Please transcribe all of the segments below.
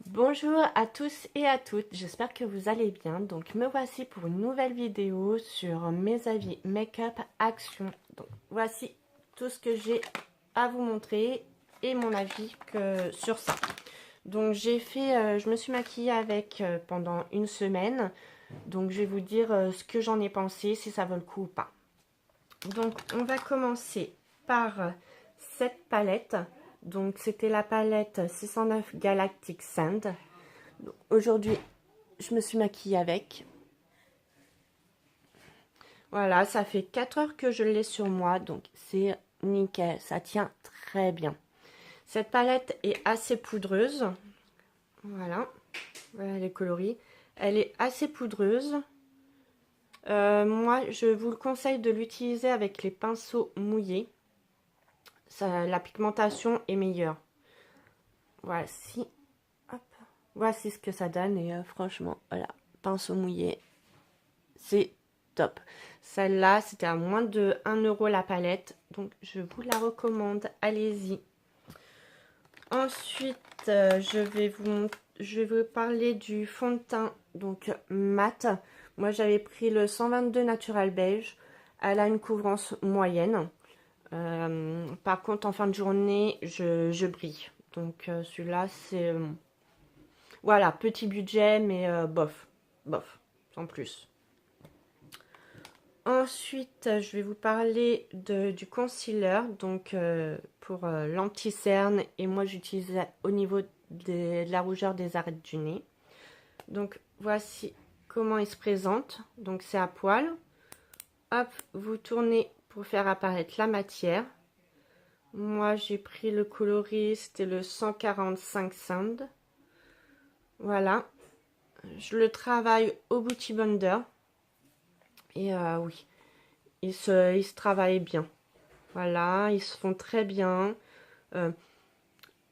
Bonjour à tous et à toutes, j'espère que vous allez bien. Donc me voici pour une nouvelle vidéo sur mes avis make-up action. Donc voici tout ce que j'ai à vous montrer et mon avis sur ça. Donc je me suis maquillée avec pendant une semaine. Donc je vais vous dire ce que j'en ai pensé, si ça vaut le coup ou pas. Donc on va commencer par cette palette. Donc c'était la palette 609 Galactic Sand. Aujourd'hui, je me suis maquillée avec. Voilà, ça fait 4 heures que je l'ai sur moi, donc c'est nickel, ça tient très bien. Cette palette est assez poudreuse. Voilà, elle est colorie. Elle est assez poudreuse. Moi, je vous le conseille de l'utiliser avec les pinceaux mouillés. La pigmentation est meilleure. Voici. Hop. Voici ce que ça donne et franchement, voilà, pinceau mouillé, c'est top. Celle-là, c'était à moins de 1 € la palette, donc je vous la recommande, allez-y. Ensuite, je vais vous parler du fond de teint, donc mat. Moi, j'avais pris le 122 Natural Beige. Elle a une couvrance moyenne. Par contre, en fin de journée, je brille. Donc, celui-là, c'est... voilà, petit budget, mais bof, sans plus. Ensuite, je vais vous parler du concealer, donc pour l'anti-cerne, et moi j'utilise au niveau de la rougeur des arêtes du nez. Donc voici comment il se présente. Donc c'est à poil. Hop, vous tournez pour faire apparaître la matière. Moi j'ai pris le coloris, c'était le 145 Sand. Voilà. Je le travaille au Beauty Blender. Et oui, ils se travaillent bien. Voilà, ils se font très bien.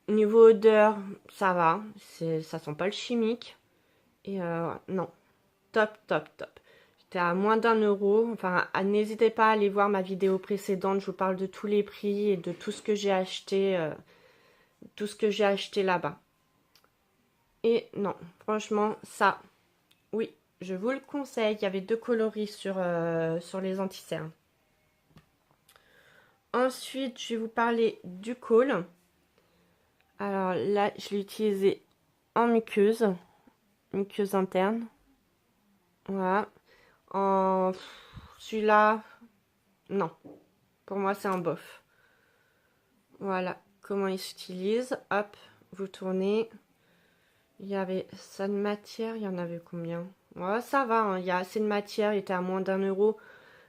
Niveau odeur, ça va. Ça sent pas le chimique. Et non, top, top, top. J'étais à moins d'1 €. Enfin, n'hésitez pas à aller voir ma vidéo précédente. Je vous parle de tous les prix et de tout ce que j'ai acheté. Tout ce que j'ai acheté là-bas. Et non, franchement, ça, oui, je vous le conseille. Il y avait 2 coloris sur les anti-cernes. Ensuite, je vais vous parler du Kohl. Alors là, je l'ai utilisé en muqueuse interne. Voilà. En celui-là, non. Pour moi, c'est un bof. Voilà comment il s'utilise. Hop, vous tournez. Il y avait ça de matière. Il y en avait combien? Ouais, ça va. Hein, il y a assez de matière. Il était à moins d'1 €.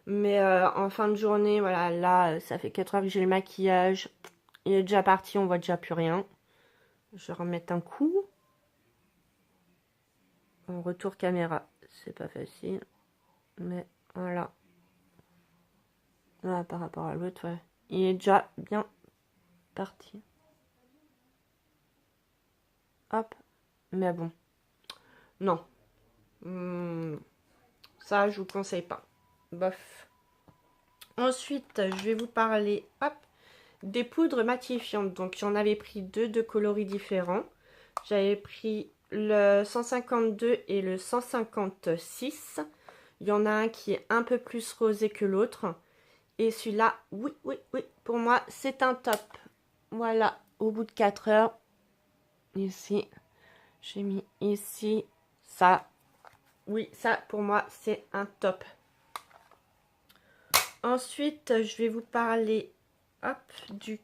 Mais en fin de journée, voilà, là, ça fait 4 heures que j'ai le maquillage. Il est déjà parti, on voit déjà plus rien. Je vais remettre un coup. En retour caméra, c'est pas facile. Mais voilà. Là, par rapport à l'autre, ouais. Il est déjà bien parti. Hop. Mais bon. Non. Ça, je vous conseille pas. Bof. Ensuite, je vais vous parler, hop, des poudres matifiantes. Donc, j'en avais pris deux de coloris différents. J'avais pris le 152 et le 156. Il y en a un qui est un peu plus rosé que l'autre. Et celui-là, oui, pour moi, c'est un top. Voilà, au bout de 4 heures, ici, j'ai mis ici, ça. Oui, ça, pour moi, c'est un top. Ensuite, je vais vous parler, hop, du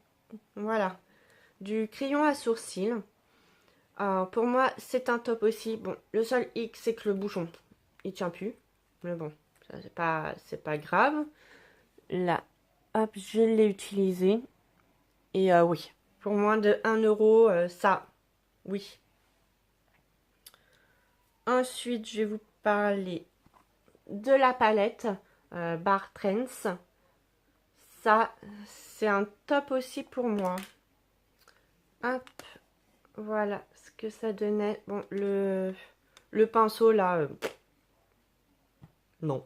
crayon à sourcils. Alors, pour moi, c'est un top aussi. Bon, le seul hic, c'est que le bouchon, il tient plus. Mais bon, ça, c'est pas grave. Là, hop, je l'ai utilisé. Et oui, pour moins de 1 €, ça, oui. Ensuite, je vais vous parler de la palette Bare Trends. Ça, c'est un top aussi pour moi. Hop, Voilà ce que ça donnait. Bon, le pinceau là, non.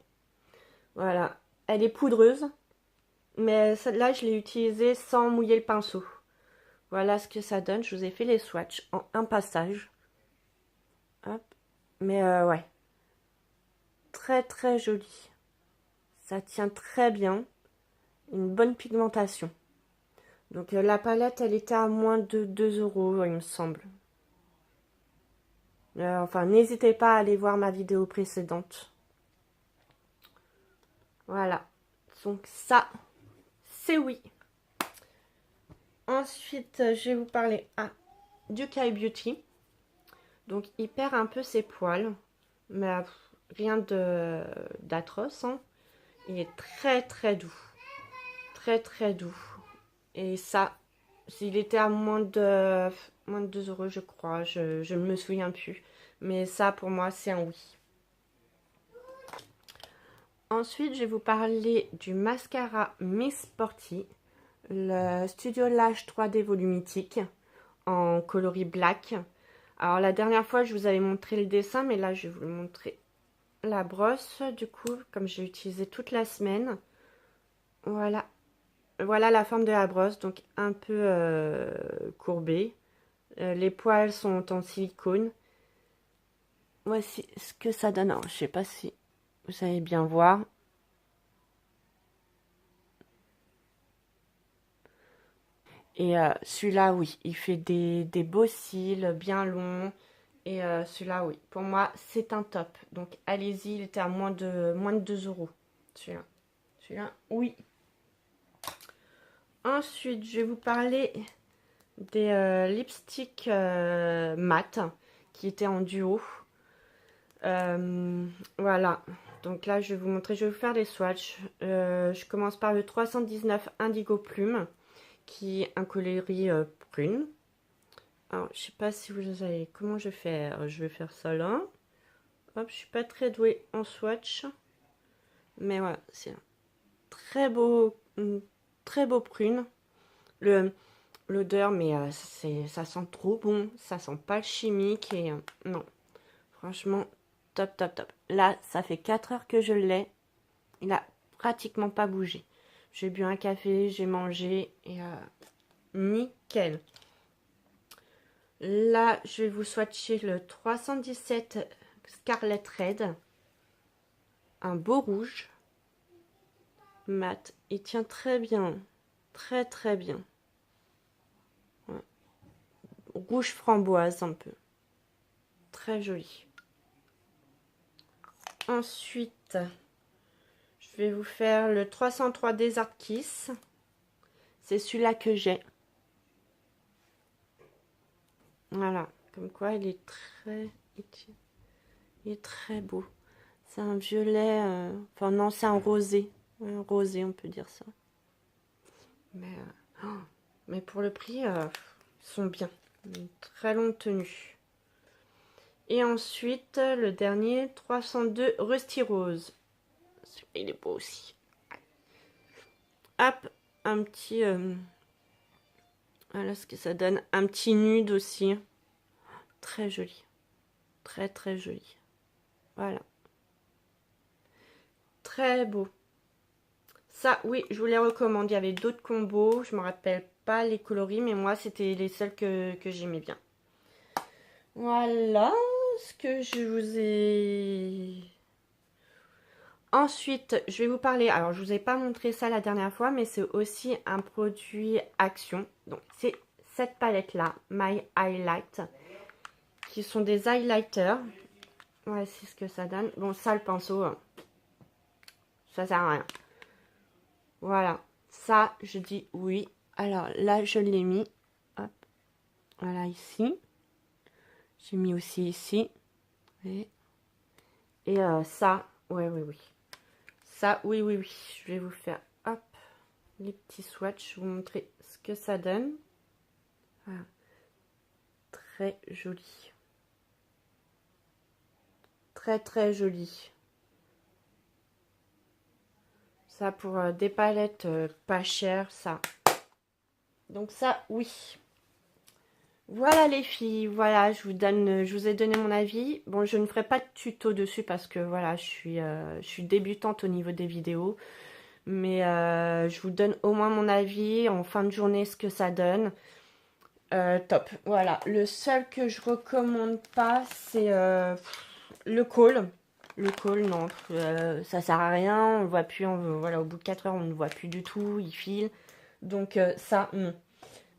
Voilà, elle est poudreuse, mais celle-là, je l'ai utilisée sans mouiller le pinceau. Voilà ce que ça donne. Je vous ai fait les swatchs en un passage. Hop. Mais ouais, très très joli. Ça tient très bien. Une bonne pigmentation. Donc la palette, elle était à moins de 2 euros, il me semble. Enfin, n'hésitez pas à aller voir ma vidéo précédente. Voilà. Donc ça, c'est oui. Ensuite, je vais vous parler du Kai Beauty. Donc, il perd un peu ses poils. Mais rien d'atroce. Hein. Il est très très doux. Très très doux. Et ça, s'il était à moins de 2 euros, je crois. Je ne me souviens plus. Mais ça, pour moi, c'est un oui. Ensuite, je vais vous parler du mascara Miss Sporty, le Studio Lash 3D Volumitique en coloris black. Alors la dernière fois, je vous avais montré le dessin, mais là, je vais vous montrer la brosse, du coup, comme j'ai utilisé toute la semaine. Voilà. Voilà la forme de la brosse, donc un peu courbée. Les poils sont en silicone. Voici ce que ça donne. Alors, je sais pas si vous allez bien voir. Et celui-là, oui, il fait des beaux cils bien longs. Et celui-là, oui, pour moi, c'est un top. Donc, allez-y, il était à moins de 2 euros. Celui-là. Celui-là, oui. Ensuite, je vais vous parler des lipsticks mat qui étaient en duo. Voilà. Donc là, je vais vous montrer, je vais vous faire des swatchs. Je commence par le 319 Indigo Plume, qui est un coloris prune. Alors, je sais pas si vous avez... Comment je vais faire? Je vais faire ça là. Hop, je suis pas très douée en swatch. Mais voilà, c'est un très beau prune. L'odeur, mais ça sent trop bon. Ça sent pas le chimique. Et non, franchement, top, top, top. Là, ça fait 4 heures que je l'ai. Il a pratiquement pas bougé. J'ai bu un café, j'ai mangé. Et nickel. Là, je vais vous swatcher le 317 Scarlet Red. Un beau rouge. Mat. Il tient très bien. Très très bien. Ouais. Rouge framboise un peu. Très joli. Ensuite, je vais vous faire le 303 Desert Kiss. C'est celui-là que j'ai. Voilà. Comme quoi, il est très beau. C'est un violet. Enfin, non, c'est un rosé. Un rosé, on peut dire ça. Mais pour le prix, ils sont bien. Une très longue tenue. Et ensuite, le dernier, 302 Rusty Rose. Il est beau aussi. Hop, un petit... voilà ce que ça donne. Un petit nude aussi. Très joli. Très très joli. Voilà. Très beau. Ça, oui, je vous les recommande. Il y avait d'autres combos. Je ne me rappelle pas les coloris, mais moi, c'était les seuls que j'aimais bien. Voilà ce que je vous ai... Ensuite, je vais vous parler, alors je ne vous ai pas montré ça la dernière fois, mais c'est aussi un produit Action. Donc c'est cette palette-là, My Highlight, qui sont des highlighters. Ouais, c'est ce que ça donne. Bon, ça, le pinceau, ça sert à rien. Voilà, ça, je dis oui. Alors là, je l'ai mis. Hop, voilà, ici. J'ai mis aussi ici. Et ça, ouais, oui, oui. Ça, oui, oui, oui. Je vais vous faire, hop, les petits swatchs. Vous montrer ce que ça donne. Voilà. Très joli. Très, très joli. Ça, pour des palettes pas chères, ça. Donc ça, oui. Voilà les filles, voilà, je vous ai donné mon avis. Bon, je ne ferai pas de tuto dessus parce que voilà, je suis débutante au niveau des vidéos. Mais je vous donne au moins mon avis en fin de journée, ce que ça donne. Top, voilà. Le seul que je recommande pas, c'est le call. Le call, non, ça sert à rien. On le voit plus, voilà, au bout de 4 heures, on ne voit plus du tout, il file. Donc ça, non.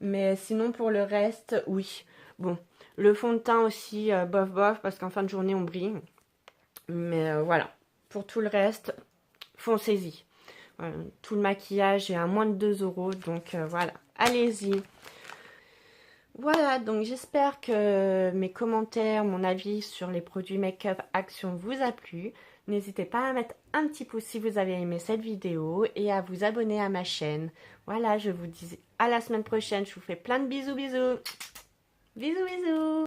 Mais sinon, pour le reste, oui. Bon, le fond de teint aussi, bof bof, parce qu'en fin de journée, on brille. Mais voilà. Pour tout le reste, foncez-y. Tout le maquillage est à moins de 2 euros, donc voilà. Allez-y. Voilà, donc j'espère que mes commentaires, mon avis sur les produits Make-up Action vous a plu. N'hésitez pas à mettre un petit pouce si vous avez aimé cette vidéo et à vous abonner à ma chaîne. Voilà, je vous dis à la semaine prochaine. Je vous fais plein de bisous, bisous. Bisous, bisous.